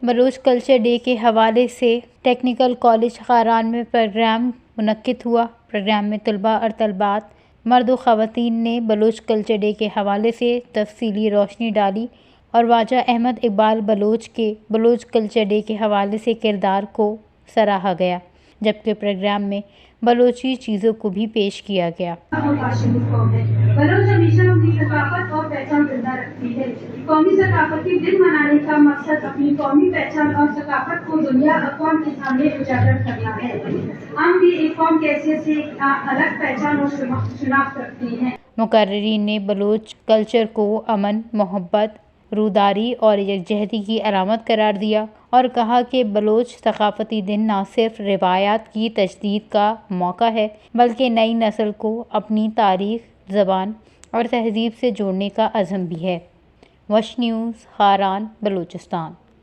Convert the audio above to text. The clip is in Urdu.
بلوچ کلچر ڈے کے حوالے سے ٹیکنیکل کالج خاران میں پروگرام منعقد ہوا۔ پروگرام میں طلباء اور طالبات مرد و خواتین نے بلوچ کلچر ڈے کے حوالے سے تفصیلی روشنی ڈالی اور واجہ احمد اقبال بلوچ کے بلوچ کلچر ڈے کے حوالے سے کردار کو سراہا گیا، جبکہ پروگرام میں بلوچی چیزوں کو بھی پیش کیا گیا۔ بلوچ ہمیشہ اپنی ثقافت اور پہچان زندہ رکھتی ہے۔ قومی ثقافتی دن منانے کا مقصد اپنی قومی پہچان اور ثقافت کو دنیا اقوام کے سامنے اجاگر کرنا ہے۔ ہم بھی ایک قوم کی حیثیت سے ایک الگ پہچان اور شناخت رکھتے ہیں۔ مقررین نے بلوچ کلچر کو امن، محبت، روداری اور یکجہتی کی علامت قرار دیا اور کہا کہ بلوچ ثقافتی دن نہ صرف روایات کی تجدید کا موقع ہے بلکہ نئی نسل کو اپنی تاریخ، زبان اور تہذیب سے جوڑنے کا عزم بھی ہے۔ وش نیوز، خاران، بلوچستان۔